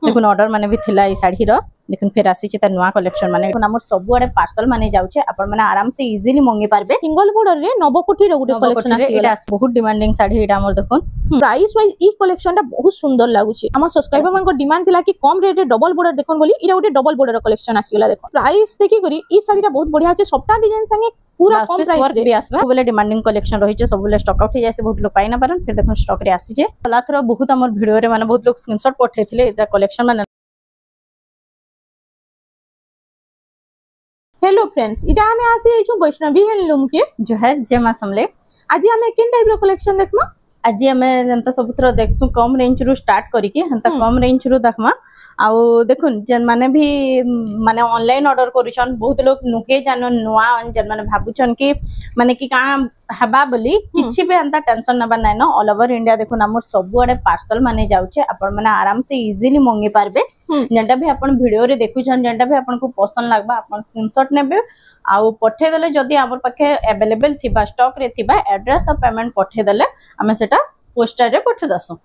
देखुन ऑर्डर माने भी थिला ई साड़ी रो देखुन फिर आसी ता नुवा कलेक्शन माने देखुन हमर सब आडे पार्सल माने जाउचे आपण माने आराम से इजीली मंगे पारबे सिंगल बॉर्डर रे नवकोटी रो गुटे कलेक्शन आसी एटा बहुत डिमांडिंग साड़ी एटा हमर देखुन प्राइस वाइज ई कलेक्शन टा बहुत सुंदर लागुची हमर सब्सक्राइबर मान को डिमांड थिला कि कम रेट रे डबल बॉर्डर देखन बोली इरा गुटे डबल बॉर्डर कलेक्शन आसी गला देखो प्राइस देखि करी ई साड़ी टा बहुत बढ़िया আছে सप्ताह डिजाइन संगे पूरा कम प्राइस रे भी आसबा बोले डिमांडिंग कलेक्शन रही छे सब बोले स्टॉक आउट हो जायसे बहुत लोग पाई ना पारन फिर देखो स्टॉक रे आसी जे लाथरो बहुत हमर वीडियो रे माने बहुत लोग स्क्रीनशॉट पठेथिले एटा कलेक्शन माने हेलो फ्रेंड्स इटा हमें आसी एछु वैष्णवी हैंडलूम के जो है जेमा समले आज हमें किन टाइप रो कलेक्शन देखमा आज हमें जनता सबुतर देखसु कम रेंज रु स्टार्ट करिके हंता कम रेंज रु देखमा आउ देखुन जन माने भी माने ऑनलाइन ऑर्डर करूछन बहुत लोग नुके जानो नुआ जन माने भाबुछन कि माने कि का हबा बोली किछि भी अंता टेंशन नबा नै न ऑल ओवर इंडिया देखुन हमर सब आडे पार्सल माने जाउछे आपण माने आराम से इजीली मंगे पारबे जेंटा भी आपण वीडियो रे देखुछन जेंटा भी आपण को पसंद लागबा आपण स्क्रीनशॉट नेबे आउ पठे देले जदी हमर पाखे अवेलेबल थिबा स्टॉक रे थिबा एड्रेस ऑफ पेमेंट पठे देले हमें सेटा पोस्टर रे पठे दसु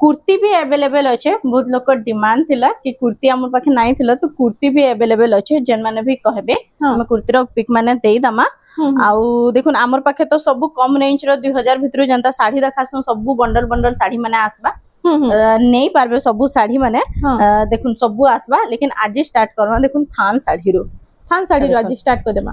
कुर्ती भी अवेलेबल अच्छे बहुत लोग डिमांड थिला कि कुर्ती हमर पाखे नाही थिला तो कुर्ती भी अवेलेबल अच्छे जेन माने भी कहबे हम कुर्ती रो पिक माने देई दमा आउ देखुन हमर पाखे तो सब कम रेंज रो 2000 भितर जनता साड़ी देखासु सब बंडल बंडल साड़ी माने आसबा नहीं पारबे सब साड़ी माने देखुन सब आसबा लेकिन आज स्टार्ट करवा देखुन थान साड़ी रो आज स्टार्ट कर देमा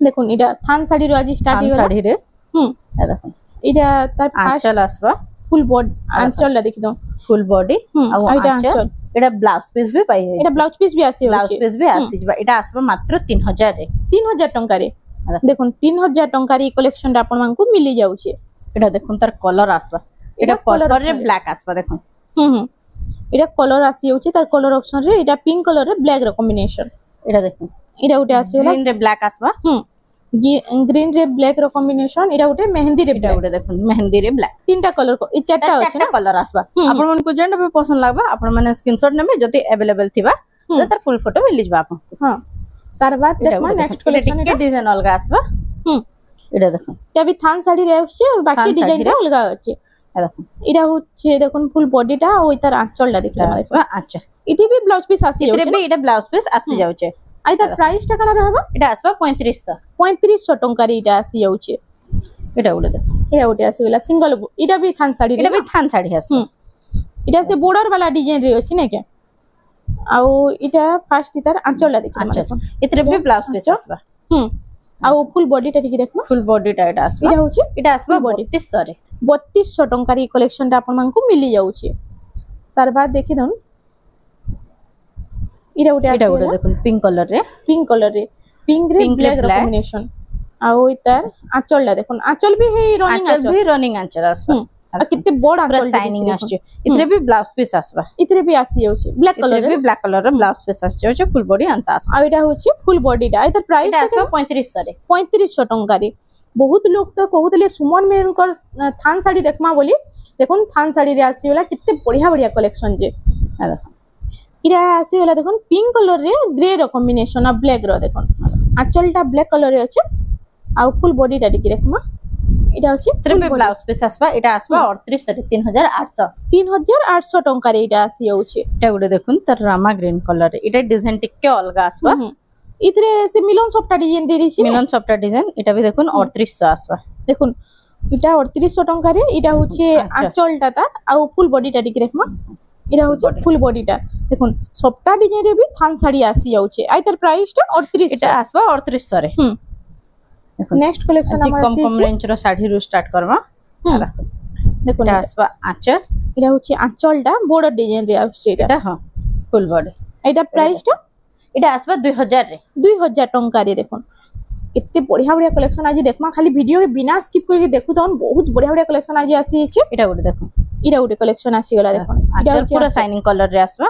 देखुन इडा थान साड़ी रो आज स्टार्ट हो साड़ी रे देखुन इडा तार आंचल आसबा फुल बॉडी आंचल ला देखि दो फुल बॉडी आ आंचल एटा ब्लाउज पीस भी पाई है एटा ब्लाउज पीस भी आसी ब्लाउज पीस भी आसी जबा एटा आसबा मात्र 3000 रे 3000 टंका रे देखुन 3000 टंका रे कलेक्शन टा आपण मानकू मिली जाउछे एटा देखुन तार कलर आसबा एटा कलर रे ब्लैक आसबा देखुन एटा कलर आसी जाउछे तार कलर ऑप्शन रे एटा पिंक कलर रे ब्लैक रो कॉम्बिनेशन एटा देखुन एटा उटे आसी ग्रीन रे ब्लैक आसबा ग्रीन रे ब्लैक रो कॉम्बिनेशन एटा उटे मेहंदी रे एटा उटे देखुन मेहंदी रे ब्लैक तीनटा कलर को ई चारटा अछि ना कलर आसबा आपण मन को जेंटा भी पसंद लागबा आपण माने स्क्रीनशॉट नेबे जति अवेलेबल थिबा तो तार फुल फोटो मिल जबा आपन हां तार बाद देखमा नेक्स्ट कलेक्शन के डिजाइन अलगा आसबा एटा देखुन एटा भी थान साड़ी रे आछे बाकी डिजाइन रे अलगा अछि देखुन एटा होछे देखुन फुल बॉडी टा ओ तार आंचल टा देखला आसबा आंचल इति भी ब्लाउज पीस आसी जाउछे इतरे भी एटा ब्लाउज पीस आसी जाउछे आई तार प्राइस टा कना रहबा एटा आसबा 3500 टंका रे एटा आसी जाउछे एटा उडे देखो एटा उडे आसी गेला सिंगल एटा भी थान साड़ी रे एटा भी थान साड़ी आसबा एटा से बॉर्डर वाला डिजाइन रे अछि ने के आउ एटा फर्स्ट तार आंचल ला देखि इतरे भी ब्लाउज पीस आसबा आउ फुल बॉडी टा देखि देखमा फुल बॉडी टा एटा आसबा एटा होछि एटा आसबा 3200 रे 3200 टंका रे कलेक्शन टा आपन मानकू मिली जाउछे तार बाद देखि दन इरा उटे देखुन पिंक कलर रे पिंक रे ब्लैक रो कॉम्बिनेशन आउ इतार आंचल ला देखुन आंचल भी है रनिंग आंचल आसबा आ कितने बड़ आंचल शाइनिंग आछे इतरे भी ब्लाउज पीस आसबा इतरे भी आसी जाउछे ब्लैक कलर रे ब्लाउज पीस आसी जाउछे फुल बॉडी अंता आसबा आ एटा होछि फुल बॉडी टा इतार प्राइस आसबा 3500 रे 3500 टंका रे बहुत लोग तो कहउतले सुमन मेन कर थान साड़ी देखमा बोली देखुन थान साड़ी रे आसी होला कितने बढ़िया बढ़िया कलेक्शन जे इरा आसी होला देखुन पिंक कलर रे ग्रे रो कॉम्बिनेशन आ ब्लैक रो देखुन आंचल टा ब्लैक कलर रे अछि आ फुल बॉडी टा देखि देखमा इटा अछि त्रिपे ब्लाउज पीस आसबा एटा आसबा 3800 रे 3800 टंका रे इटा आसी जाउछे एटा गुडे देखुन त रामा ग्रीन कलर रे इटा डिजाइन टिके अलगा आसबा इतरे से मिलन सॉफ्ट डिजाइन दे दिछि मिलन सॉफ्ट डिजाइन एटा भी देखुन 3800 आसबा देखुन इटा 3800 टंका रे इटा होछे आंचल टा ता आ फुल बॉडी टा देखि देखमा इरा होछे फुल बॉडी टा देखुन सॉफ्ट डिजाइन रे भी थान साड़ी आसी जाउछे आई तर प्राइस टा 3800 एटा आसबा 3800 रे देखुन नेक्स्ट कलेक्शन हमर कम रेंज रो साड़ी रो स्टार्ट करवा देखुन आसबा आंचल इरा होछे आंचल टा बॉर्डर डिजाइन रे आछे एटा हां फुल बॉडी एटा प्राइस टा एटा आसबा 2000 रे 2000 टंका रे देखुन कितने बढ़िया बढ़िया कलेक्शन आज देखमा खाली वीडियो के बिना स्किप करके देखु तन बहुत बढ़िया बढ़िया कलेक्शन आज आसी छै एटा गुडे देखो इरा गुडे कलेक्शन आसी गला देखो आंचल पूरा शाइनिंग कलर रे आसबा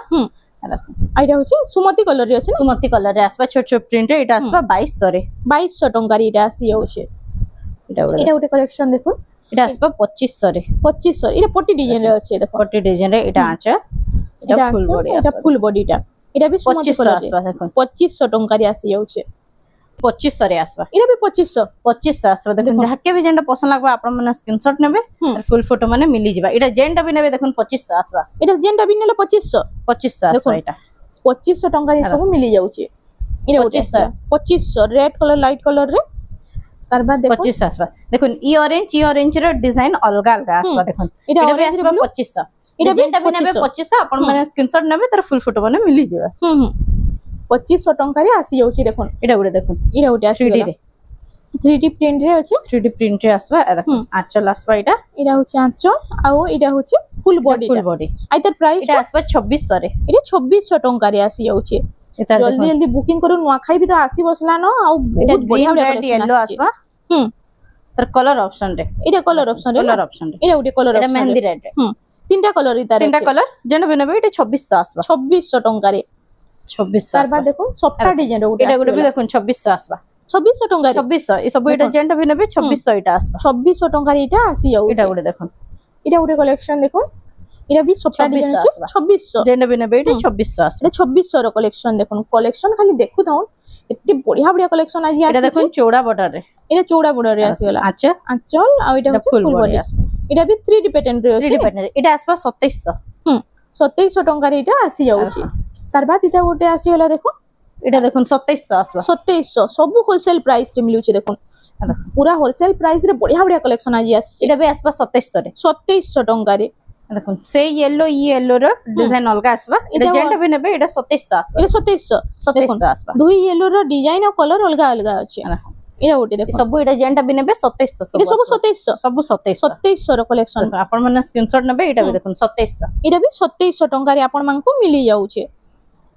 आइरा होछि सुमति कलर रे अछि सुमति कलर रे आसबा छोट छोट प्रिंट रे एटा आसबा 2200 रे 2200 टंका रे एटा आसी जाउछे एटा गुडे कलेक्शन देखो एटा आसबा 2500 रे 2500 एटा पट्टी डिजाइन रे अछि देखो पट्टी डिजाइन रे एटा आंचल एटा फुल बॉडी एटा फुल बॉडी टा एटा भी सुमति कलर आसबा देखो 2500 टंका रे आसी जाउछे 2500 रे आसबा इरा भी 2500 2500 आसबा देखुन जहाके भी जेंटा पसंद लागबा आपण माने स्क्रीनशॉट नेबे फुल फोटो माने मिली जिबा इटा जेंटा भी नेबे देखुन 2500 आसबा इरा जेंटा भी नेले 2500 आसबा इटा 2500 टंका रे सब मिली जाउची इरा 2500 रेड कलर लाइट कलर रे तार बाद देखो 2500 आसबा देखुन ई ऑरेंज रे डिजाइन अलगा अलगा आसबा देखुन इटा भी आसबा 2500 इटा जेंटा भी नेबे 2500 आपण माने स्क्रीनशॉट नेबे तार फुल फोटो माने मिली जिबा 2500 टंका रे आसी जाउची देखुन इटा गुडे देखुन इरा उटे आसी 3D रे 3D प्रिंट रे अछि 3D प्रिंट रे आसबा देखुन आंचल आसबा इरा होची आंचल आउ इरा होची फुल बॉडी आई तर प्राइस इटा आसबा 2600 रे इरा 2600 टंका रे आसी जाउची जल्दी जल्दी बुकिंग करू नुआ खाई भी तो आसी बसला न आ बहुत बढ़िया रेड येलो आसबा तर कलर ऑप्शन रे इरा कलर ऑप्शन रे इरा उटे कलर ऑप्शन मेहंदी रेड रे तीनटा कलर इतारे तीनटा कलर जेना बेनबे इटा 2600 आसबा 2600 टंका रे 2600 तार बाद देखो सफ्टा डिजाइन रे इटा गुडे भी देखुन 2600 आसबा 2600 टंका रे 2600 ई सब इटा जेंटा बेनबे 2600 इटा आसबा 2600 टंका रे इटा आसी जाउ इटा गुडे देखुन इटा उटे कलेक्शन देखो इरा भी सफ्टा डिजाइन अछि 2600 जेना बेनबे इटा 2600 आसबा इटा 2600 रो कलेक्शन देखो कलेक्शन खाली देखु थाउ एते बढ़िया बढ़िया कलेक्शन आज इटा देखुन चौड़ा बॉर्डर रे इटा चौड़ा बॉर्डर रे आसी गला अच्छा आंचल आ इटा फुल बॉडी आसबा इटा भी 3D पैटर्न रे अछि 3D पैटर्न इटा आसबा 2700 2700 टंका रे इटा आसी जाउची तार बाद इटा गोटे आसी गला देखो इटा देखुन 2700 आसबा 2700 सब होलसेल प्राइस रे मिलुची देखुन पूरा होलसेल प्राइस रे बढ़िया बढ़िया कलेक्शन आज आसी इटा भी आसबा 2700 रे 2700 टंका रे देखुन से येलो रो डिजाइन अलगा आसबा इटा जेंटा भी नेबे इटा 2700 आसबा इटा 2700 आसबा दुई येलो रो डिजाइन और कलर अलगा अलगा अछि इरा गोटे देखो सब इटा जेंटा भी नेबे 2700 इटा सब 2700 सब 2700 रो कलेक्शन आपण माने स्क्रीनशॉट नेबे इटा भी देखुन 2700 इटा भी 2700 टंका रे आपण मान को मिली जाउछे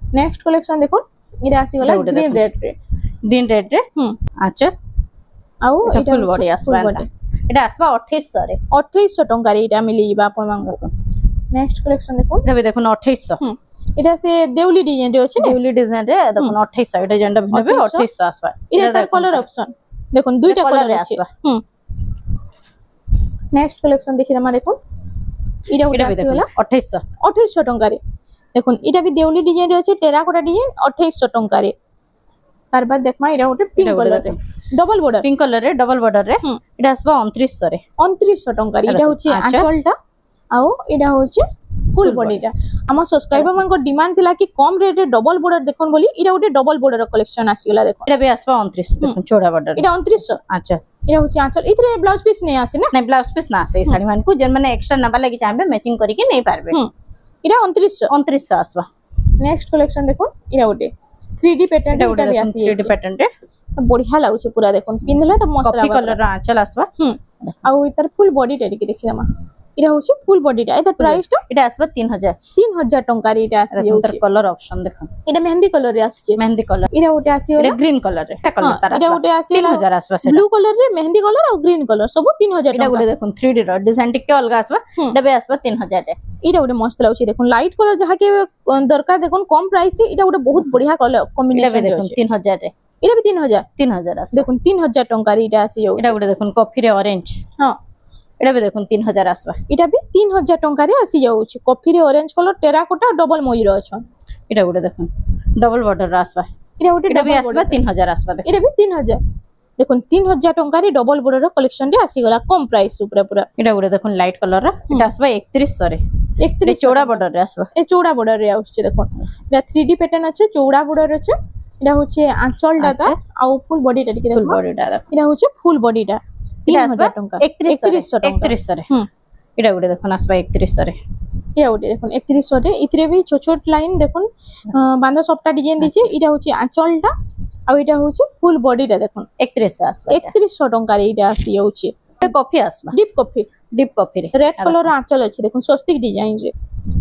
नेक्स्ट कलेक्शन देखो इरा आसी गला ग्रीन रेड रे अच्छा आउ इटा फुल बॉडी आसबा इटा आसबा 2800 रे 2800 टंका रे इटा मिली जिबा आपण मान को नेक्स्ट कलेक्शन देखो इटा भी देखुन 2800 इटा से देउली डिजाइन रे अछि देउली डिजाइन रे देखुन 2800 इटा जेंटा भी नेबे 2800 आसबा इटा तार कलर ऑप्शन देखुन दुईटा कलर आसबा नेक्स्ट कलेक्शन देखि दमा देखुन इटा उटा आसी गला 2800 टंका रे देखुन इटा भी देउली डिजाइन रे अछि टेराकोटा डिजाइन 2800 टंका रे तार बाद देखमा इटा गोटे पिंक कलर रे डबल बॉर्डर पिंक कलर रे डबल बॉर्डर रे इटा आसबा 2900 रे 2900 टंका रे इटा होची आंचलटा आउ इटा होची फुल बॉडीटा हम सब्सक्राइबर मान को डिमांड थिला कि कम रेट रे डबल बॉर्डर देखन बोली इटा गोटे डबल बॉर्डर कलेक्शन आसी गला देखो इटा भी आसबा 2900 देखुन चौड़ा बॉर्डर इटा 2900 अच्छा इटा होची आंचल इथरे ब्लाउज पीस नै आसी ना नै ब्लाउज पीस ना आसे साड़ी मान को जन माने एक्स्ट्रा नबा लागि चाहबे मैचिंग करी के नै पारबे इटा 2900 आसबा नेक्स्ट कलेक्शन देखो इटा गोटे 3D पैटर्न इटा भी आसी 3D पैटर्न रे बढ़िया लागुछ पूरा देखो पिनले तो मस्त कॉफी कलर रा आंचल आसबा आउ इतर फुल बॉडी टेरी के देखि दमा इरा होची फुल बॉडी टा इतर प्राइस टा इटा आसबा 3000 टंका रे इटा आसी जाउची कलर ऑप्शन देखो इटा मेहंदी कलर रे आसी मेहंदी कलर इरा गोटे आसी इटा ग्रीन कलर रे कलर तारा इटा गोटे आसी 3000 आसबा से ब्लू कलर रे मेहंदी कलर और ग्रीन कलर सब 3000 इटा गोटे देखुन 3D रो डिजाइन टिके अलगा आसबा इटा बे आसबा 3000 रे इटा गोटे मस्त लागुची देखुन लाइट कलर जहा के दरकार देखुन कम प्राइस रे इटा गोटे बहुत बढ़िया कलर कॉम्बिनेशन देखुन 3000 रे इटा भी 3000 आसबा देखुन 3000 टंका रे इटा आसी जाउ इटा गोटे देखुन कॉफी रे ऑरेंज हां इटा भी देखुन 3000 आसबा इटा भी 3000 टंका रे आसी जाउची कॉफी रे ऑरेंज कलर टेराकोटा डबल मोइर अछन इटा गोटे देखुन डबल बॉर्डर आसबा इटा भी आसबा 3000 आसबा इटा भी 3000 देखुन 3000 टंका रे डबल बॉर्डर कलेक्शन रे आसी गला कम प्राइस ऊपर पूरा इटा गोटे देखुन लाइट कलर रा इटा आसबा 3100 रे 31 चौड़ा बॉर्डर रे आसबा ए चौड़ा बॉर्डर रे आउछ देखुन इटा 3D पैटर्न अछि चौड़ा बॉर्डर अछि इटा होचे आंचल डाटा आ फुल बॉडी टा देखि फुल बॉडी टा इटा होचे फुल बॉडी टा 3000 टंका 3100 रे इटा गोटे देखुन आसबा 3100 रे इटा गोटे देखुन 3100 रे इतरे भी छोट छोट लाइन देखुन बांधा सपटा डिजाइन दिछि इटा होचे आंचल टा आ इटा होचे फुल बॉडी टा देखुन 3100 आसबा 3100 टंका रे इटा आसी जाउची कॉफी आसबा डीप कॉफी रे रेड कलर आंचल अछि देखुन स्वस्तिक डिजाइन रे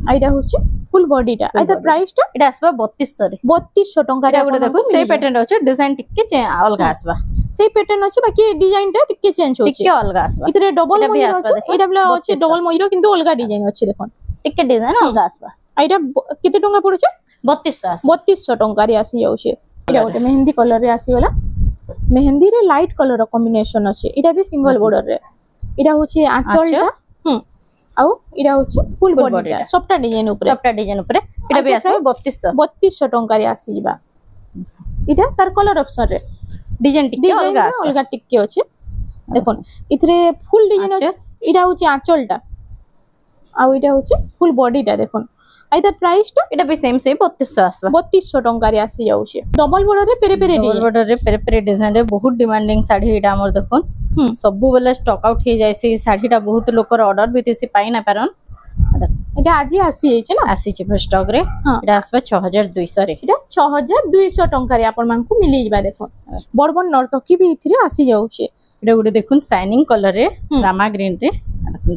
आइडा होची फुल बॉडी टा आइदा प्राइस टा इटा आसबा 3200 रे 3200 टंका रे गोटे देखुन सेही पैटर्न अछि डिजाइन टिके अलगा आसबा सेही पैटर्न अछि बाकी डिजाइन टा टिके चेंज होची टिके अलगा आसबा इतरे डबल मोइर अछि इटा बला अछि डबल मोइर किंतु अलगा डिजाइन अछि देखुन टिके डिजाइन अलगा आसबा आइडा केते टंका पड़ुछ 3200 टंका रे आसी जाउछे इटा गोटे मेहंदी कलर रे आसी गला मेहंदी रे लाइट कलर कॉम्बिनेशन अछि इटा भी सिंगल बॉर्डर रे इटा होची आंचल टा आउ इटा होची फुल बॉडी टा सबटा डिजाइन ऊपर इटा भी आसबा 3200 टंका रे आसी जिबा इटा तार कलर ऑप्शन रे डिजाइन टिके डिजाइन अलगा आसबा अलगा टिके अछि देखो इथरे फुल डिजाइन अछि इडा होची आंचलटा आ इडा होची फुल बॉडीटा देखो आइ तार प्राइसटा एटा भी सेम 3200 आसबा 3200 टंका रे आसी जाउछे डबल बॉर्डर रे पेरे पेरे डबल बॉर्डर रे पेरे पेरे डिजाइन रे बहुत डिमांडिंग साड़ी एटा हमर देखोन सबु बेले स्टॉक आउट हे जायसी साड़ीटा बहुत लोकर ऑर्डर भी तेसी पाई ना पारन এটা আজি আসি হইছে না ଆସିଛି ଷ୍ଟକ୍ ରେ ଏଟା ଆସିବା 6200 ରେ এটা 6200 ଟଙ୍କାରେ ଆପଣ ମାନଙ୍କୁ ମିଳି ଯିବା ଦେଖ ବଡ ବଡ ନର୍ତକୀ ବି ଏଥିରେ ଆସି ଯାଉଛି ଏଟା ଗୋଟେ ଦେଖୁନ ସାଇନିଂ କଲର ରେ ରାମା ଗ୍ରୀନ ରେ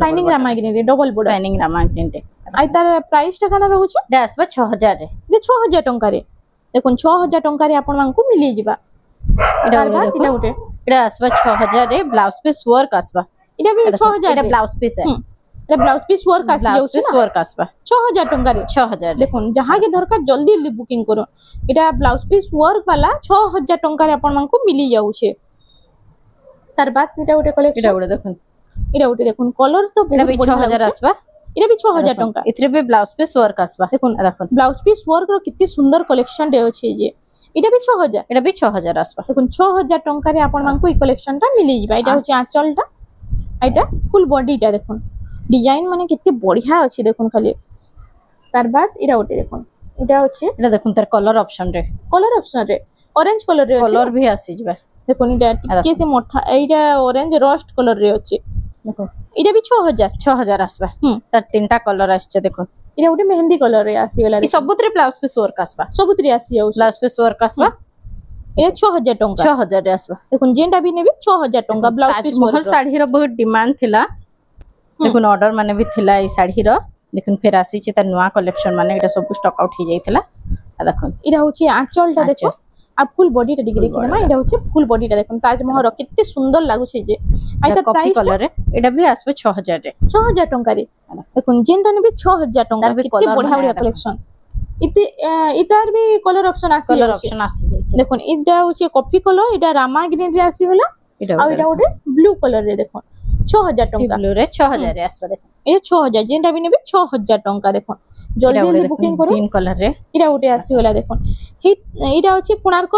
ସାଇନିଂ ରାମା ଗ୍ରୀନ ରେ ଡବଲ ବଡ ସାଇନିଂ ରାମା ଗ୍ରୀନ ରେ ଆଇ ତାର ପ୍ରାଇସ୍ ଟା କାଣା ରହୁଛି ଏଟା ଆସିବା 6000 ରେ ଏଟା 6000 ଟଙ୍କାରେ ଦେଖୁନ 6000 ଟଙ୍କାରେ ଆପଣ ମାନଙ୍କୁ ମିଳି ଯିବା ଏଟା ଆସିବା 6000 ରେ ବ୍ଲାଉଜ ପିସ୍ ୱାର୍କ ଆସିବା ଏଟା ବି 6000 ଏଟା ବ୍ଲାଉଜ ପିସ୍ है এটা ব্লাউজ পিস ওয়ার্ক আসি যাচ্ছে না ওয়ার্ক আসবা 6000 টাকা রে 6000 দেখুন যাহা কে দরকার জলদি জলদি বুকিং করুন এটা ব্লাউজ পিস ওয়ার্ক वाला 6000 টাকা রে আপন মানকু মিলি যাচ্ছে তার বাদ এটা ওটা কালেকশন এটা ওটা দেখুন কলর তো এটা भी 6000 আসবা এটা भी 6000 টাকা এথরে भी ব্লাউজ পিস ওয়ার্ক আসবা দেখুন ব্লাউজ পিস ওয়ার্ক র কিতি সুন্দর কালেকশন রে আছে যে এটা भी 6000 এটা भी 6000 আসবা দেখুন 6000 টাকা রে আপন মানকু এই কালেকশনটা মিলি যাবে এটা হচ্ছে আঁচলটা এটা ফুল বডিটা দেখুন ডিজাইন মানে কিতে বঢ়িয়া আছে দেখুন খালি তার বাদ এটা ওটে দেখুন এটা হচ্ছে এটা দেখুন তার কলর অপশন রে অরেঞ্জ কলর রে আছে কলর भी আসি যাবে দেখুন এটা টিকে সে মোটা এইটা অরেঞ্জ রস্ট কলর রে আছে দেখুন এটা भी 6000 আসবা তার তিনটা কলর আসছে দেখুন এটা ওটে মেহেন্দি কলর রে আসি वाला এই সবুতরে ব্লাউজ পিস ওয়ার্ক আসবা সবুতরে আসি যাও ব্লাউজ পিস ওয়ার্ক আসবা এটা 6000 টাকা 6000 রে আসবা দেখুন যেটা भी নেবে 6000 টাকা ব্লাউজ পিস মহল শাড়ি র বহুত ডিমান্ড থিলা দেখুন অর্ডর মানে भी थिला এই শাড়ি র দেখুন ফের আসিছে তার নয়া কালেকশন মানে এটা সব স্টক আউট হই যাইতলা দেখুন এটা হচ্ছে আঁচলটা দেখো আর ফুল বডিটা দিকে দেখি না এটা হচ্ছে ফুল বডিটা দেখুন তাজমহল কিতে সুন্দর লাগুছে যে আই তার প্রাইস কলর রে এটা भी আসবে 6000 রে 6000 টাকা রে দেখুন যেটা নেবে 6000 টাকা কিতে বড়িয়া বড়িয়া কালেকশন ইতে ইতার भी কলর অপশন আসি যাচ্ছে দেখুন এটা হচ্ছে কফি কলর এটা রামা গ্রিন রে আসি হলা আর এটা ওটা ব্লু কলর রে দেখুন 6000 টাকা ব্লু রে 6000 রে আসবে দেখুন এটা 6000 যেটা भी নেবে 6000 টাকা দেখুন জলদি জলদি বুকিং করো গ্রিন কলর রে এটা ওটে আসি হলা দেখুন এটা হচ্ছে কোণার্ক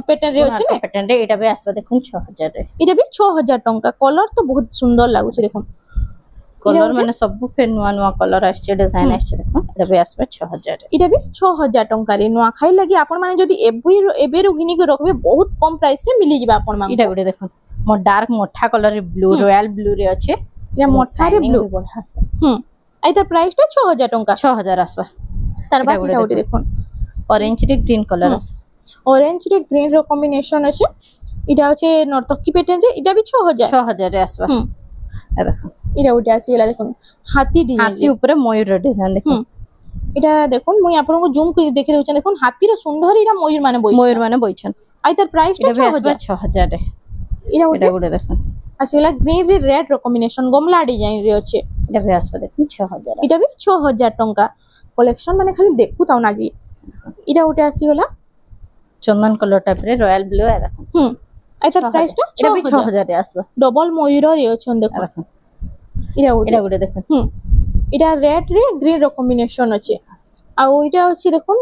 প্যাটার্ন রে আছে না প্যাটার্ন রে এটা भी আসবে দেখুন 6000 রে এটা भी 6000 টাকা কলর তো বহুত সুন্দর লাগুছে দেখুন কলর মানে সব ফের নয়া নয়া কলর আসছে ডিজাইন আসছে দেখুন এটা भी আসবে 6000 রে এটা भी 6000 টাকা রে নয়া খাই লাগি আপন মানে যদি এবেরু ঘিনি কে রাখবে বহুত কম প্রাইস রে মিলি যাবে আপন মানে এটা ওটে দেখুন মো ডার্ক মোঠা কলর রে ব্লু রয়্যাল ব্লু রে আছে এটা মোঠা রে ব্লু এইটা প্রাইসটা 6000 টাকা 6000 আসবা তার বাদ এটা ওটে দেখুন অরেঞ্জ রে গ্রিন কলর আছে অরেঞ্জ রে গ্রিন র কম্বিনেশন আছে এটা হচ্ছে নর্তকী প্যাটার্ন রে এটা भी 6000 রে আসবা দেখুন এটা ওটে আছে এলা দেখুন হাতি ডিজাইন হাতি উপরে ময়ূর ডিজাইন দেখুন এটা দেখুন মই আপনাকে জুম করে দেখে দেউছেন দেখুন হাতির সুন্দর এটা ময়ূর মানে বইছেন আই তার প্রাইসটা 6000 রে এটা ওটা দেখুন আসলে গ্রিন রে রেড র কম্বিনেশন গমলা ডিজাইন রে আছে এটা भी আসবে দেখুন 6000 এটা भी 6000 টাকা কালেকশন মানে খালি দেখু তাও না জি এটা ওটা আসি হলা চন্দন কলর টাইপ রে রয়্যাল ব্লু এ দেখুন আই তার প্রাইসটা এটা भी 6000 রে আসবে ডবল ময়ূর রে আছে দেখুন এটা ওটা দেখুন এটা রেড রে গ্রিন র কম্বিনেশন আছে আর ওইটা হচ্ছে দেখুন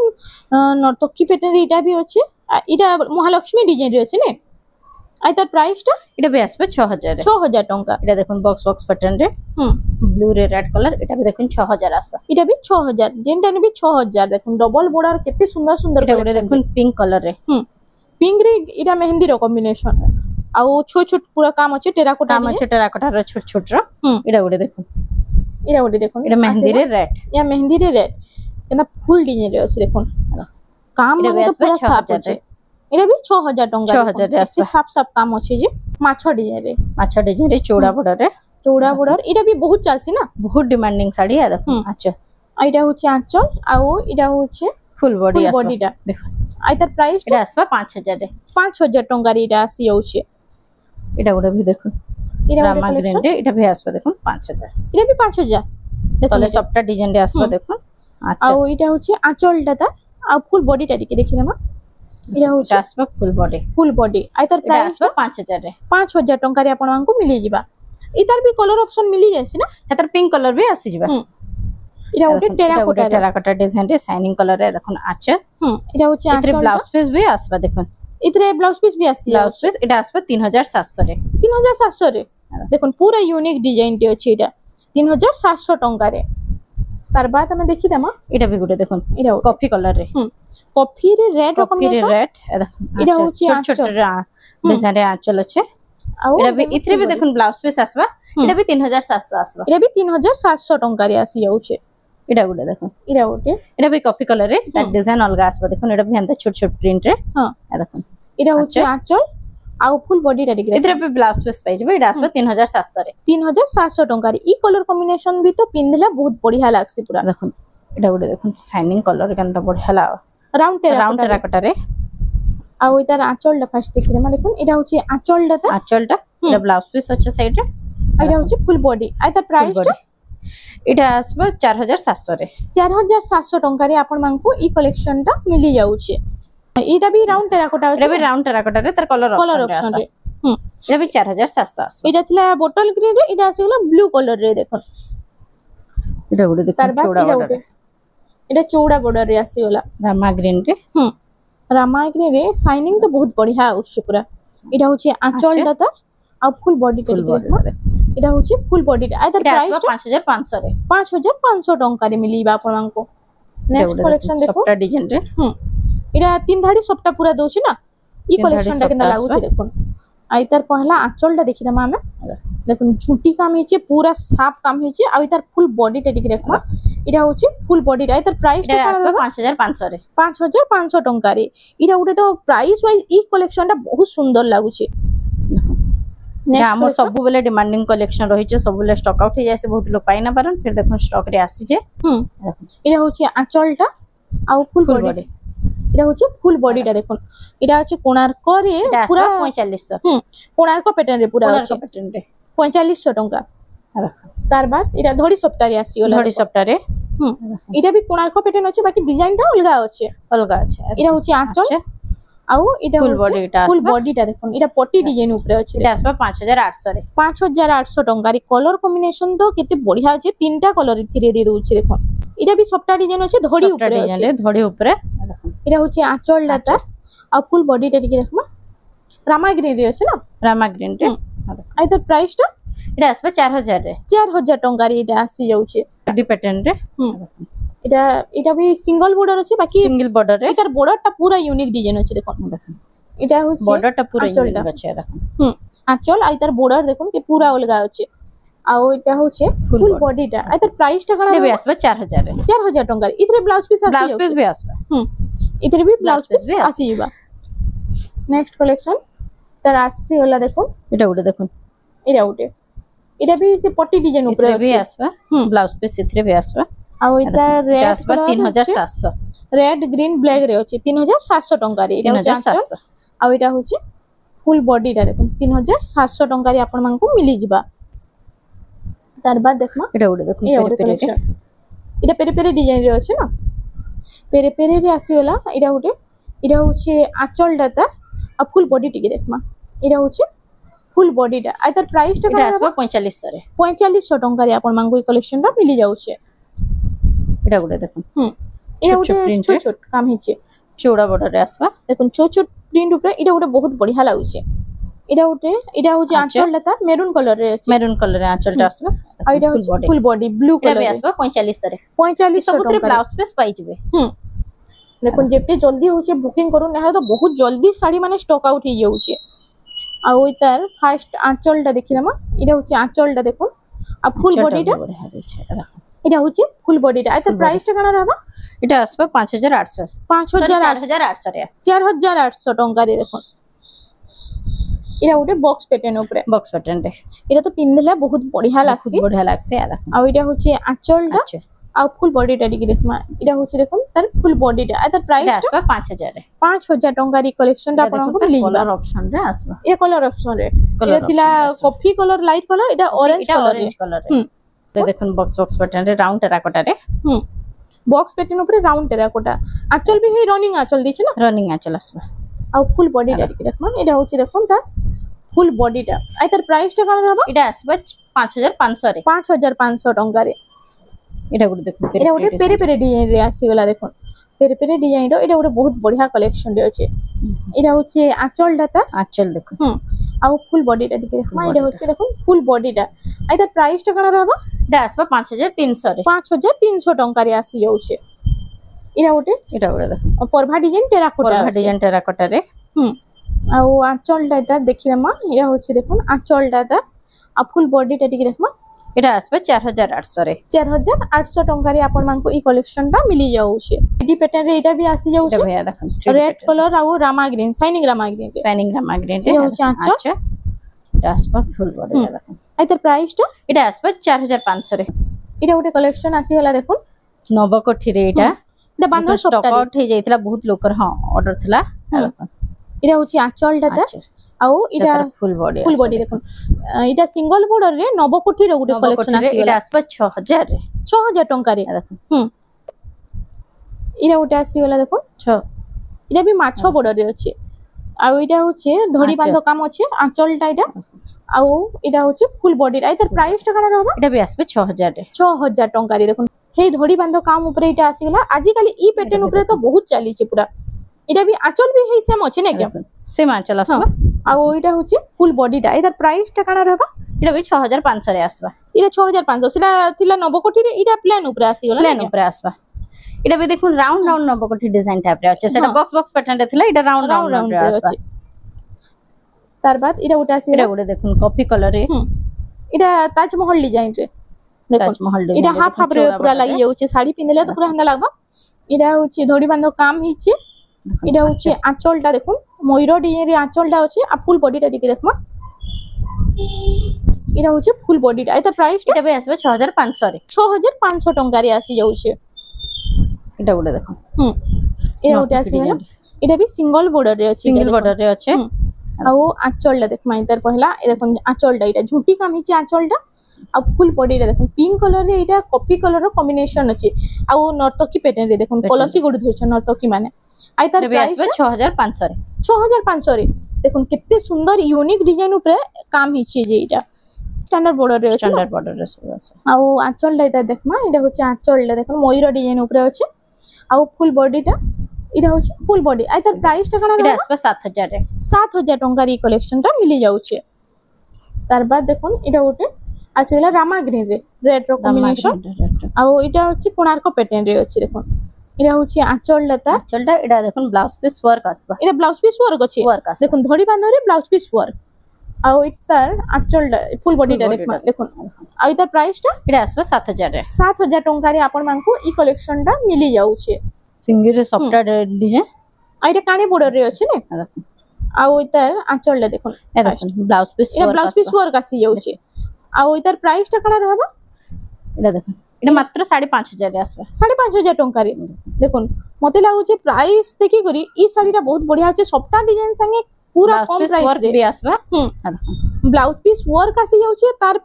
নর্তকী প্যাটার্ন এটা भी আছে এটা মহালক্ষ্মী ডিজাইন রে আছে না আই তার প্রাইসটা এটা भी আসবে 6000 রে 6000 টাকা এটা দেখুন বক্স প্যাটার্ন রে ব্লু রে রেড কালার এটা भी দেখুন 6000 আসবে এটা भी 6000 যেটা নেবে 6000 দেখুন ডবল বর্ডার কেতে সুন্দর সুন্দর এটা দেখুন পিঙ্ক কালার রে পিঙ্ক রে এটা মেহেন্দি র কম্বিনেশন আর ছোট ছোট পুরো কাম আছে টেরাকোটা র ছোট ছোট র এটা দেখুন এটা মেহেন্দি রে রেড ইয়া মেহেন্দি রে রেড এটা ফুল ডিজাইন রে আছে দেখুন কাম মানে তো পুরো সাফ আছে এটা भी 6000 টাকা 6000 রে আসবে সাফ সাফ কাম আছে যে মাছ ডিজাইন রে চৌড়া বর্ডার এটা भी বহুত চালছি না বহুত ডিমান্ডিং শাড়ি আ দেখুন আচ্ছা এটা হচ্ছে আঁচল আর এটা হচ্ছে ফুল বডিটা দেখুন আই তার প্রাইস এটা আসবে 5000 রে 5000 টাকা রে এটা আসি যাচ্ছে এটা ওটা भी দেখুন এটা রামা গ্রিন রে এটা भी আসবে দেখুন 5000 এটা भी 5000 দেখুন তাহলে সবটা ডিজাইন রে আসবে দেখুন আচ্ছা আর এটা হচ্ছে আঁচলটা তা আর ফুল বডিটা দিকে দেখি না এটা হচ্ছে আসবে ফুল বডি আই তার প্রাইস 5000 রে 5000 টাকা রে আপনাଙ୍କୁ মিলি ଯିବା ইতার भी কলর অপশন মিলি যায়ছি না এটার পিঙ্ক কলর भी আসি যাবে এটা ওটা টেরাকোটা ডিজাইন রে শাইনিং কলর রে দেখুন আছে এটা হচ্ছে এর ব্লাউজ পিস भी আসবে দেখুন इतरे ब्लाउज पीस भी आसी ब्लाउज पीस এটা আসবে 3700 রে 3700 रे देखो पूरा यूनिक डिजाइन टे अछि एटा 3700 टंका रे तार बाद हमें देखि देमा এটা भी গুটে দেখুন एटा কফি কালার রে कॉफी रे रेड কফি রে রেড এটা হচ্ছে ছোট ছোট ডিজাইন রে আঁচল আছে आउ এটা भी ইতরে भी দেখুন ব্লাউজ পিস আসবা এটা भी 3700 আসবা एटा भी 3700 टंका रे आसी जाउछे এটা গুটে দেখুন एटा ओटे এটা भी কফি কালার রে তার ডিজাইন অলগা আসবা দেখুন এটা भी এন্তা ছোট ছোট প্রিন্ট রে हां দেখুন एटा होचे आंचल आउ फुल बॉडी टा देखि इतरे पे ब्लाउज पीस पाइ जबे एटा आसबे 3700 रे 3700 टंका रे ई कलर कॉम्बिनेशन भी तो पिनले बहुत बढ़िया लागसी पूरा দেখুন এটা গুটে দেখুন শাইনিং कलर केनता बढ़िया ला राउंड टेराकोटा रे आउ इतार आंचल टा फास्ट देखि देमा देखुन एटा होचे आंचल टा आंचलटा এটা ব্লাউজ পিস আছে সাইড রে एटा होचे फुल बॉडी आइतार प्राइस टा এটা আসবে 4700 রে 4700 टंका रे आपण मांगको ई कलेक्शन टा मिली जाउछे एटा भी राउंड टेराकोटा এটা भी राउंड टेराकोटा रे तार कलर ऑप्शन रे এটা भी 4700 আসবে एटा थिला बोतल ग्रीन रे एटा आसीगला ब्लू कलर रे देखो এটা গুটে দেখুন तार बाद চৌড়া एटा বর্ডার एटा चौड़ा बॉर्डर रे आसीगला रामा ग्रीन रे रामा ग्रीन रे शाइनिंग तो बहुत बढ़िया आउछे पूरा एटा होचे आंचल टा आ फुल बॉडी टा देखो एटा होचे फुल बॉडी टा आइतार এটা प्राइस আসবে 5500 रे 5500 टंका रे मिलीबा आपण मांगको नेक्स्ट कलेक्शन देखो सबटा डिजाइन रे एटा तीन धाड़ी सबटा पूरा दोछि ना ई तीन कलेक्शन धाड़ी टा केना सबटा लागुछि देखो आइतार पहला आंचल टा देखि दमा हमें देखो झुंटी काम हिचे पूरा साफ काम हिचे आ इतार फुल बॉडी टा देखि देखो एटा होछि फुल बॉडी टा इतार प्राइस टा এটা আসবে 5500 রে 5500 टंका रे इरा उठे तो प्राइस वाइज ई कलेक्शन टा बहुत सुंदर लागुछि এটা আমার সবু বেলে ডিমান্ডিং কালেকশন রহিছে সবু বেলে স্টক আউট হই যাইছে বহুত লোক পাই না পারন ফির দেখুন স্টক রে আসি যে এরা হচ্ছে আঁচলটা আর ফুল বডি এটা হচ্ছে ফুল বডিটা দেখুন এটা হচ্ছে কোণার্ক রে পুরা পুরা 4500 কোণার্ক প্যাটার্ন রে পুরা আছে প্যাটার্ন রে 4500 টঙ্কা তার বাদ এটা ধড়ি সপ্তাহে আসিগলা ধড়ি সপ্তাহে এটা বি কোণার্ক প্যাটার্ন আছে বাকি ডিজাইনটা অলগা আছে অলগা আছে এটা হচ্ছে আঁচল আউ এটা ফুল বডিটা ফুল বডিটা দেখুন এটা পটি ডিজাইন উপরে আছে এটা আসবে 5800 রে 5800 টঙ্কা রে কলর কম্বিনেশন তো কেতে বঢ়িয়া আছে তিনটা কলর ইথিরে দি দউছি দেখুন এটা বি সবটা ডিজাইন আছে ধড়ি উপরে আছে ধড়ি উপরে এটা হচ্ছে আঁচল ডাটা আর ফুল বডিটা দিকে দেখবা রামা গ্রিন রে আছে না রামা গ্রিন রে আর এটার প্রাইসটা এটা আসবে 4000 রে 4000 টঙ্কা রে এটা আসি যাচ্ছে ডি প্যাটার্ন রে এটা এটা বি সিঙ্গেল বর্ডার আছে বাকি সিঙ্গেল বর্ডার রে এটার বর্ডারটা পুরো ইউনিক ডিজাইন আছে দেখুন এটা হচ্ছে বর্ডারটা পুরো ইউনিক আছে দেখুন আঁচল আর এটার বর্ডার দেখুন কি পুরো অলগা আছে আর এটা হচ্ছে ফুল বডিটা আর এটার প্রাইসটা করা হবে আসবে 4000 রে 4000 টঙ্কা ইতরে ব্লাউজ পিস আসি ব্লাউজ পিস भी আসবে ইতরে বি ব্লাউজ পিস আসি যাবা নেক্সট কালেকশন তার আসছে হলা দেখুন এটা উঠে দেখুন এটা উঠে এটা বি সে পটি ডিজাইন উপরে আছে भी আসবে ব্লাউজ পিস ইতরে भी আসবে আর এটা রেড আসবে 3700 রেড গ্রিন ব্ল্যাক রে আছে 3700 টঙ্কা রে এটা হচ্ছে আঁচল আর এটা হচ্ছে ফুল বডিটা দেখুন 3700 টঙ্কা রে আপন মানকু মিলি যিবা তার বাদ দেখমা এটা উঠে দেখুন এটা পেরে পেরে ডিজাইন রে আছে না পেরে পেরে রে আসি হলা এটা হচ্ছে আঁচলটা তার আর ফুল বডি টিকে দেখমা এটা হচ্ছে ফুল বডিটা আর তার প্রাইসটা এটা আসবে 4500 রে 4500 টঙ্কা রে আপন মানকু এই কালেকশনটা মিলি যাচ্ছে এটা উঠে দেখুন এটা উঠে ছোট ছোট কাম হিছে চৌড়া বর্ডারে আসবা দেখুন ছোট ছোট প্রিন্ট উপরে এটা উঠে বহুত বঢ়িয়া লাগুছে এটা হচ্ছে আঁচলটা তার মেরুন কালার রে আছে মেরুন কালারে আঁচলটা আসবে আর এটা হচ্ছে ফুল বডি ব্লু কালার আসবে 4500 রে 4500 টাকা ব্লাউজ পিস পাই যাবে দেখুন যেতে জলদি হচ্ছে বুকিং করুন না তো বহুত জলদি শাড়ি মানে স্টক আউট হয়ে যাচ্ছে আর ওই তার ফার্স্ট আঁচলটা দেখি না এটা হচ্ছে আঁচলটা দেখুন আর ফুল বডিটা এটা হচ্ছে ফুল বডিটা আর তার প্রাইসটা কেন রাখবা এটা আসবে 5800 4800 রে 4800 টঙ্কা রে দেখুন এটা ওটা বক্স প্যাটার্ন উপরে বক্স প্যাটার্ন রে এটা তো পিনলে বহুত বঢ়িয়া লাগছে বঢ়িয়া লাগছে আর এটা হচ্ছে আঁচলটা আর ফুল বডিটা দিকে দেখমা এটা হচ্ছে দেখুন তার ফুল বডিটা আর তার প্রাইসটা আসবে 5000 রে 5000 টঙ্কা রে কালেকশনটা আপনাদের মিলি যাবে কালার অপশন রে আসবে এই কালার অপশন রে এটা ছিল কফি কালার লাইট কালার এটা অরেঞ্জ কালার এটা দেখুন বক্স প্যাটার্ন রে রাউন্ড টেরাকোটা রে বক্স প্যাটার্ন উপরে রাউন্ড টেরাকোটা আঁচল বি হেই রানিং আঁচল দিছে না রানিং আঁচল আসবে আর ফুল বডিটা দিকে দেখমা এটা হচ্ছে দেখুন তার ফুল বডিটা আর তার প্রাইসটা কেন রাখবা এটা আসবে 5500 রে 5500 টঙ্কা রে এটা গুলো দেখুন এটা ওটা পেরে পেরে ডিজাইন রে আসিগলা দেখুন पेरे पेरे डिजाइन रो एटा गोटे बहुत बढ़िया कलेक्शन रे अछि एटा होचे आंचल डाटा आंचल देखो आउ फुल बॉडी टा दिखे देखमा एटा होचे देखो फुल बॉडी टा आइता प्राइस टा कना रहबा एटा आसबा 5300 रे 5300 टंका रे आसी जाउछे एटा गोटे देखो परभा डिजाइन टेराकोटा परभा डिजाइन टेराकोटा रे आउ आंचल डाटा देखिरमा एटा होचे देखो आंचल डाटा आ फुल बॉडी टा दिखे देखमा एटा आसबा 4800 रे 4800 टंका रे आपन मानको ई कलेक्शन टा मिली जाउछे एडी पैटर्न रे एटा भी आसी जाउछे भैया देखो रेड कलर आउ Rama green shining Rama green रे होचे आंचल एटा आसबा फुल बॉडी देखो आइतर प्राइस टा एटा आसबा 4500 रे एटा गोटे कलेक्शन आसी होला देखो नवकोठी रे एटा बांधर स्टॉक आउट हे जाइतला बहुत लोकर हां ऑर्डर थला एटा होची आंचल डाटा आउ एटा फुल बॉडी देखो एटा सिंगल बॉर्डर रे नवकोठी रो गुटे कलेक्शन आसी एटा आसबा 6000 रे 6000 टंका रे देखो एटा गोटे आसी होला देखो 6 एटा भी माछो बॉर्डर रे अछि आउ एटा होचे धड़ी बांध काम अछि आंचल टाइटा आउ एटा होचे फुल बॉडी आइतर प्राइस टा कना रहबा एटा भी आसबा 6000 रे 6000 टंका रे देखो हे धड़ी बांध काम ऊपर एटा आसी गला आजि काली ई पैटर्न ऊपर तो बहुत चली छै पूरा एटा भी आंचल भी हे सेम अछि ने क्या सेम आंचल आसबा आउ एटा होचे फुल बॉडी टा एटा प्राइस टा कना रहबा एटा भी 6500 रे आसबा एटा 6500 सिला थिला नवकोठी रे एटा प्लेन ऊपर आसी गला प्लेन ऊपर आसबा एटा भी देखो राउंड राउंड नवकोठी डिजाइन टाइप रे अछि सेटा बॉक्स बॉक्स पैटर्न रे थिला एटा राउंड राउंड रे आसबा तार बाद एटा गोटे आसी एटा गोटे देखो कॉफी कलर रे एटा ताजमहल डिजाइन रे देखो ताजमहल डिजाइन एटा हाफ हाफ रे पूरा लागि जाउछे साड़ी पिनले तो पूरा हंदा लागबा एटा होची धड़ी बांधो काम हिची एटा होची आंचलटा देखो मयूर डिजाइन रे आंचलटा अछि आ फुल बॉडी टा दिके देखमा एटा होची फुल बॉडी टा एटा प्राइस एटा भी आसबा 6500 रे 6500 टंका रे आसी जाउछे एटा गोटे देखो एटा गोटे आसी गला एटा भी सिंगल बॉर्डर रे अछि सिंगल बॉर्डर रे अछि आउ आंचलटा देखमा इतर पहला ए देखो आंचलटा एटा झुटी काम हिची आंचलटा आ फुल बॉडी रे देखो पिंक कलर रे एटा कॉफी कलर रो कॉम्बिनेशन अछि आउ नर्तकी पैटर्न रे देखो कलसी गुड धोछ नर्तकी माने आइ तार प्राइस 6500 रे 6500 रे देखो कितने सुंदर यूनिक डिजाइन ऊपर काम हिची जे एटा स्टैंडर्ड बॉर्डर रे अछि स्टैंडर्ड बॉर्डर रे सब अछि आउ आंचलटा इतर देखमा एटा होची आंचलटा देखो मयूर डिजाइन ऊपर अछि आउ फुल बॉडी टा एटा होची फुल बॉडी आइ तार प्राइस टा कना एटा आसबा 7000 रे 7000 टंका री कलेक्शन टा मिली जाउछे तार बाद देखो एटा गोटे आसीला रामा ग्रीन रे रेड रो कॉम्बिनेशन आउ एटा होची कोणार्क पैटर्न रे अछि देखो एटा होची आंचल लता एटा देखो ब्लाउज पीस वर्क आसबा एटा ब्लाउज पीस वर्क अछि देखो धड़ी बांधो रे ब्लाउज पीस वर्क आउ इतार आंचल फुल बॉडी टा देखो आउ इतार प्राइस टा एटा आसबा 7000 रे 7000 टंका रे आपन मानको ई कलेक्शन टा मिली जाउछे सिंगल रे सॉफ्ट डिजाइन आइटा काने बॉर्डर रे अछि ने आउ इतार आंचल देखो ब्लाउज पीस एटा ब्लाउज पीस वर्क आसी जाउछे आउ इतार प्राइस टा कना रहबा एटा देखो एटा मात्र 5500 रे आसबा 5500 टंका रे देखो मते लागु छे प्राइस देखि करी ई साड़ी टा बहुत बढ़िया छे सॉफ्ट डिजाइन संगे पूरा कम प्राइस रे भी आसबा ब्लाउज पीस वर्क आसी जाउ छे तार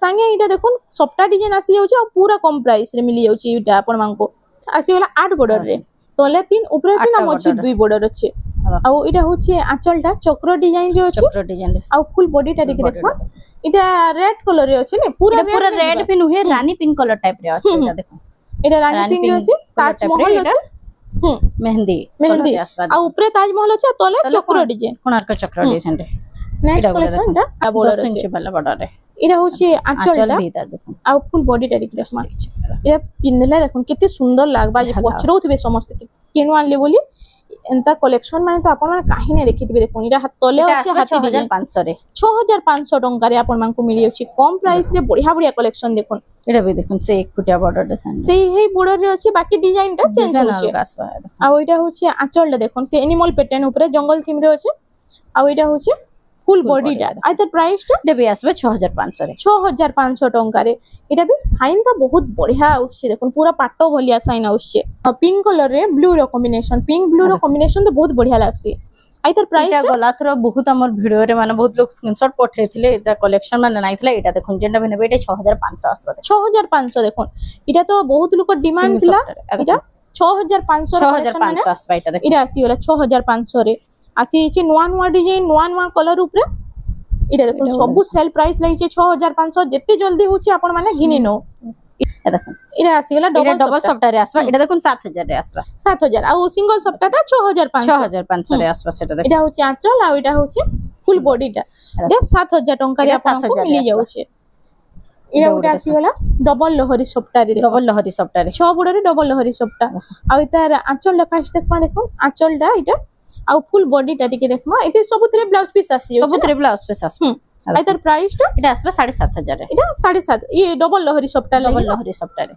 संगे एटा देखो सॉफ्ट डिजाइन आसी जाउ छे आ पूरा कम प्राइस रे मिली जाउ छे एटा अपन मांको आसी वाला 8 बॉर्डर रे तले 3 ऊपर 3 आ मछि 2 बॉर्डर अछि आ एटा होछे आंचलटा चक्र डिजाइन रे अछि चक्र डिजाइन रे आ फुल बॉडी टा देखि देखबा एटा रेड कलर रे अछि ने पूरा रेड भी नुहे रानी पिंक कलर टाइप रे अछि एटा देखो एटा रानी पिंक रे अछि ताजमहल अछि मेहंदी आ ऊपर ताजमहल अछि तले चक्र डिजाइन कोणार्क चक्र डिजाइन रे नेक्स्ट कलेक्शन टा बॉर्डर अछि वाला बॉर्डर रे एटा होछे आंचलटा भीतर देखो आ फुल बॉडी टा देखि देखमा एटा पिनले देखो केते सुंदर लागबा जे पचरौथबे समस्त केनु आनले बोली एंता कलेक्शन माने तो आपण माने काहे ने देखितबे देखो इरा तले अछि हाथी 6500 रे 6500 टंका रे आपण मानकु मिली अछि कम प्राइस रे बढ़िया बढ़िया कलेक्शन देखो एटा भी देखो से एक फुटिया बॉर्डर डिजाइन से हे बॉर्डर रे अछि बाकी डिजाइन टा चेंज होछि आ ओइटा होछि आंचल देखो से एनिमल पैटर्न ऊपर जंगल थीम रे अछि आ ओइटा होछि फुल बॉडी टा आइतर प्राइस टा एटा भी आसबे 6500 रे 6500 टंका रे एटा भी साइन तो बहुत बढ़िया आउछि देखो पूरा पाटो भलिया साइन आउछि पिंक कलर रे ब्लू रो कॉम्बिनेशन पिंक ब्लू रो कॉम्बिनेशन तो बहुत बढ़िया लागसी आइतर प्राइस टा गला थरो बहुत हमर वीडियो रे माने बहुत लोग स्क्रीनशॉट पठेथिले एटा कलेक्शन माने नाइथिला एटा देखो जेंडा बिने बेटे 6500 आसबा 6500 देखो एटा तो बहुत लोक डिमांड थिला एटा 6500 आसबा एटा देखो एटा आसी होला 6500 रे आसी छि नवा नवा डिजाइन नवा नवा कलर ऊपर एटा देखो सब सेल प्राइस लागि छि 6500 जत्ते जल्दी होछि आपण माने गिनि नो দেখুন এটা আসিগলা এটা ডবল ডবল সফটটা রে আসবা এটা দেখুন 7000 রে আসবা 7000 আর সিঙ্গল সফটটা 6500 6500 রে আসবা সেটা দেখুন এটা হচ্ছে আঁচল আর এটা হচ্ছে ফুল বডিটা এটা 7000 টঙ্কারে এটা আপনাଙ୍କୁ 7000 মিলি যাଉଛି এটা ଗୋଟେ ଆସିଗଲା ଡବଲ ଲହରୀ ସପ୍ତାହରେ ডবল লহরি সফটটা রে 6 ବୁଡରେ ଡବଲ ଲହରୀ ସପ୍ତା ଆଉ ତାର ଆঁଚଲଟା ଫାଷ୍ଟ ଦେଖବା ଦେଖୁন ଆঁଚଲଟା ଏଇଟା ଆଉ ফুল বডিটা ଟିକେ ଦେଖବା ଏତେ ସବୁଥିରେ ବ୍ଲାଉଜ ପିସ୍ আসি যাଉଛି ସବୁଥିରେ ବ୍ଲାଉଜ ପିସ୍ আসবা আর তার প্রাইসটা এটা আসবে 7500 রে এটা 7.5 ইয়ে ডবল লহରୀ সপ্তা ডবল লাগি লহরি সফটটা রে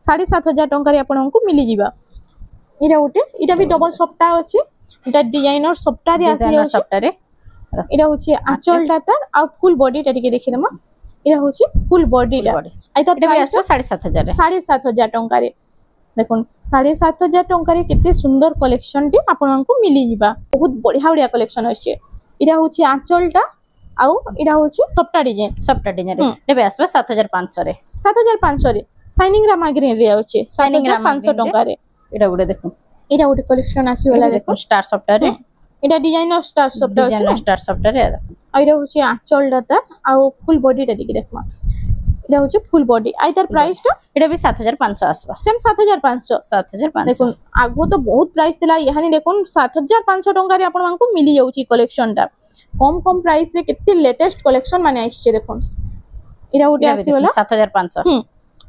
7.5 ଟଙ୍କାରେ ଆପଣଙ୍କୁ ମିଲି ଯିବା ଏଇଟା ଗୋଟେ ଏଇଟା ବି ଡବଲ ସପ୍ତା ଅଛି এটা ডিজাইনর সপ্তাহରେ আসি যাଉଛି সফটটা রে এটা হচ্ছে আঁচলটা তার আর ফুল বডিটা ଟିକେ ଦେଖିଦେମা এটা হচ্ছে ফুল বডিটা আর তার এটা বি প্রাইসটা আসবে 7500 রে 7.5 ଟଙ୍କାରେ দেখুন 7.5 ଟଙ୍କାରେ କେତେ সুন্দর কলেকশনটি ଆପଣଙ୍କୁ মিলি ଯିବା বহুত বঢ়িয়া বঢ়িয়া কলেকশন আছে এটা হচ্ছে আঁচলটা ଆଉ এটা হচ্ছে সপ্তা ডিজাইন সফটটা ডিজাইন রে এটা বি আসবে 7500 রে 7500 ରେ সাইনিং রামা গ্রিন রে আছে 7500 ଟଙ୍କାରେ এটা গুড়ে দেখুন এটা ଗୋଟେ কলেকশন আসিগলা দেখুন দেখুন স্টার সফটটা রে এটা ডিজাইনর স্টার সপ্তা আছে ডিজাইন স্টার সফটটা রে আর এটা হচ্ছে আঁচলটা তার আর ফুল বডিটা ଟିକେ দেখবা এটা হচ্ছে ফুল বডি আর তার প্রাইসটা এটা বি 7500 আসবা সেম 7500 7500 দেখুন আগো তো বহুত প্রাইস ଥିଲା ইহানি দেখুন 7500 ଟଙ୍କାରେ ଆପଣଙ୍କୁ ମିଲି ଯାଉଛି কলেকশনটা কম কম প্রাইস রে কেতে লেটেস্ট কলেকশন মানে আসছে দেখুন এটা ওটা আসিগলা 7500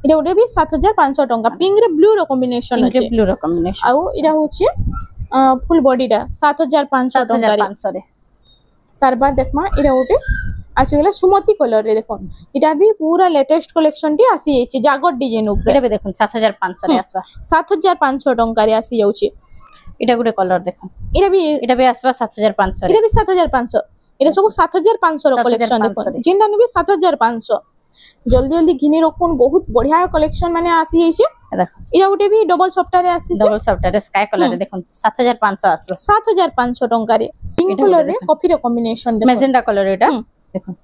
এটা ওটা বি 7500 ଟଙ୍କା পিঙ্ক রে ব্লু র কম্বিনেশন আছে ব্লু র কম্বিনেশন আর এটা হচ্ছে ফুল বডিটা 7500 ଟଙ୍କାରେ 7500 রে তার বাদ দেখমা এটা ওটা আসিগলা সুমতি কলর রে দেখুন এটা বি পুরা লেটেস্ট কলেকশনটি আসি যাইছে জাগর ডিজাইন উপরে এটা বি দেখুন 7500 রে আসবা 7500 ଟଙ୍କାରେ আসি যাଉଛି এটা গুড়ে কলর দেখুন এটা বি আসবা 7500 রে এটা বি 7500 এটা সব 7500 র কলেকশন দেখুন 7500 যেটা নিবি 7500 জলদি জলদি ঘিনি রাখুন বহুত বঢ়িয়া কলেকশন মানে আসি যাইছে দেখুন এটা ওটা বি ডবল সফটটারে আসিছে ডবল সফটটা রে স্কাই কলর রে দেখুন 7500 আসলো 7500 ଟଙ୍କାରେ পিঙ্ক কলর রে কফি র কম্বিনেশন দেখুন ম্যাজেন্টা কলর এটা দেখুন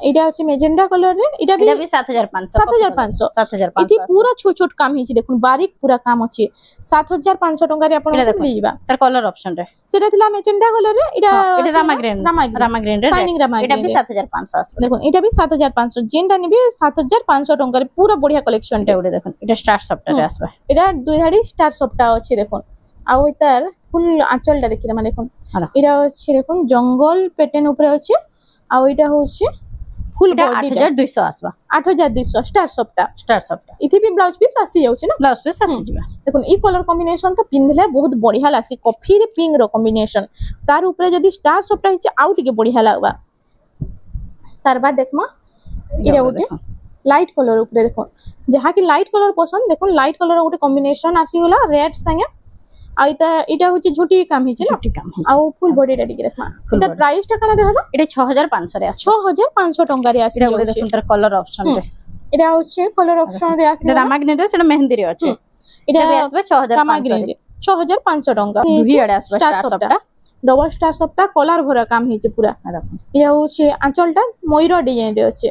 এটা হচ্ছে মেজেন্ডা কলর রে এটা বি 7500 7500 7500 এটি পুরা ছোট ছোট কাম হইছে দেখুন বারিক পুরা কাম আছে 7500 ଟଙ୍କାରେ ଆପଣ মিলি ଯିବା তার কলর অপশন রে সেটা ଥିଲା মেজেন্ডা কলর রে এটা এটা রামা গ্রিন রে সাইনিং রামা এটা গ্রিন বি 7500 আসলো দেখুন এটা বি 7500 যেটা নিবি 7500 ଟଙ୍କାରେ পুরা বঢ়িয়া কলেকশন এটা উড়ে দেখুন এটা স্টার সফটটা রে আসবে এটা দুই ধাড়ি স্টার সফটটা আছে দেখুন আর তার ফুল আঁচলটা দেখি তোমরা দেখুন এটা হচ্ছে দেখুন জঙ্গল প্যাটার্ন উপরে আছে আর এটা হচ্ছে ফুল এটা বডি 8200 আসবা 8200 স্টার সফটটা ইথি বি ব্লাউজ পিস আসি যাଉଛି না ব্লাউজ পিস আসিଯିবা দেখুন এই কলর কম্বিনেশন তো পিনলে বহুত বঢ়িয়া লাগছে কফি রে পিঙ্ক র কম্বিনেশন তার উপরে যদি স্টার সফটটা হইছে আউ টিকে বঢ়িয়া লাগবা তার বাদ দেখমা এটা ওটে লাইট কলর উপরে দেখুন যাহা কি লাইট কলর পছন্দ দেখুন লাইট কলর গোটে কম্বিনেশন আসিগলা রেড সাঙ্গে আর এটা হচ্ছে ঝুটি কাম হইছে না ঝুটি কাম হইছে আর ফুল বডিটা টিকে দেখমা এটা প্রাইসটা কানা দেখাবা এটা 6500 রে আসছে 6500 ଟଙ୍କାରେ আসি এটা উড়ে দেখুন তার কলর অপশন রে এটা হচ্ছে কলর অপশন রে আসি এটা রামা গ্রিন রে সেটা মেহেন্দি রে আছে এটা বি আসবে 6500 রে 6500 ଟଙ୍କା দুই আড়ে আসবে স্টার সফটটা ডবল স্টার সফটটা কলার ভরা কাম হইছে পুরা দেখুন এটা হচ্ছে আঁচলটা ময়ূর ডিজাইন রে আছে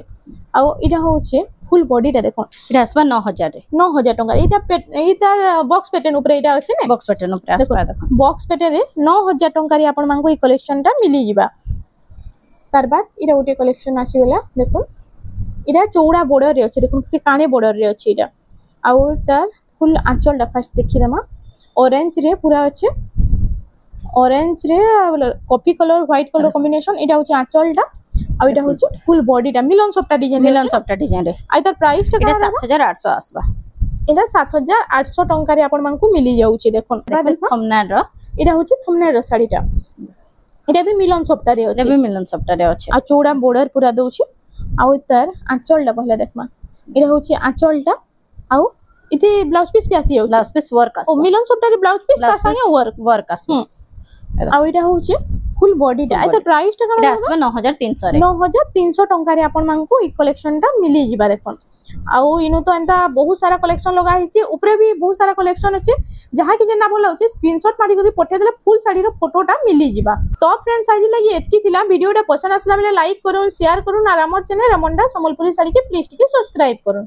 আর এটা হচ্ছে ফুল বডিটা দেখুন এটা আসবে 9000 রে 9000 ଟଙ୍କା এইটার বক্স প্যাটার্ন উপরে এটা আছে না বক্স প্যাটার্ন উপরে আসবে দেখুন বক্স প্যাটার্নে 9000 ଟଙ୍କାରେ ଆପଣ ମାନଙ୍କୁ এই কলেকশনটা মিলি ଯିବା তার বাদ এটা গোটে কলেকশন আসিগলা দেখুন এটা চৌড়া বর্ডর রে আছে দেখুন সে কানে বর্ডর রে আছে এটা আর তার ফুল আঁচলটা ফার্স্ট দেখি দেমা অরেঞ্জ রে পুরা আছে অরেঞ্জ রে coffee colour white colour combination এটা হচ্ছে আঁচলটা আর এটা হচ্ছে ফুল বডিটা মিলন সফটটা ডিজাইন রে আর তার প্রাইসটা এটা 7800 আসবা এটা 7800 ଟଙ୍କାରେ ଆପଣ ମାନଙ୍କୁ মিলি যাଉଛି দেখুন দেখুন থমনার র এটা হচ্ছে থমনের র শাড়িটা এটা বি মিলন সফটটা রে আছে এটা বি মিলন সফটটা রে আছে আর চৌড়া বর্ডর পুরা দଉଛି ଆଉ তার আঁচলটা পহলা দেখমা এটা হচ্ছে আঁচলটা ଆଉ ইতি ব্লাউজ পিস বি আসি যাଉଛି ব্লাউজ পিস ওয়ার্ক আসবে ও মিলন সফটটারে ব্লাউজ পিস তার সঙ্গে ওয়ার্ক আসবে ଆଉ এটা হচ্ছে ফুল বডিটা এটা প্রাইসটা কেন এটা আসবে 9300 রে 9300 ଟଙ୍କାରେ ଆପଣ ମାନଙ୍କୁ এই কলেকশনটা মিলি ଯିବା দেখুন ଆଉ ইনো তো এন্তা বহুত সারা কলেকশন লগা হইছে উপরে भी বহুত সারা কলেকশন আছে যাহা কি যেনা ভাল লাগুছে স্ক্রিনশট মারি কৰি পঠাই দেলে ফুল শাড়ির ফটোটা মিলি ଯିବା তো फ्रेंड्स আজ লাগি এতকি থিলা ভিডিওটা পছন্দ আসলা বেলে লাইক করুন শেয়ার করুন আর আমার চ্যানেল রমন্ডা সম্বলপুরি শাড়ি কে প্লিজ টিকে সবস্ক্রাইব করুন।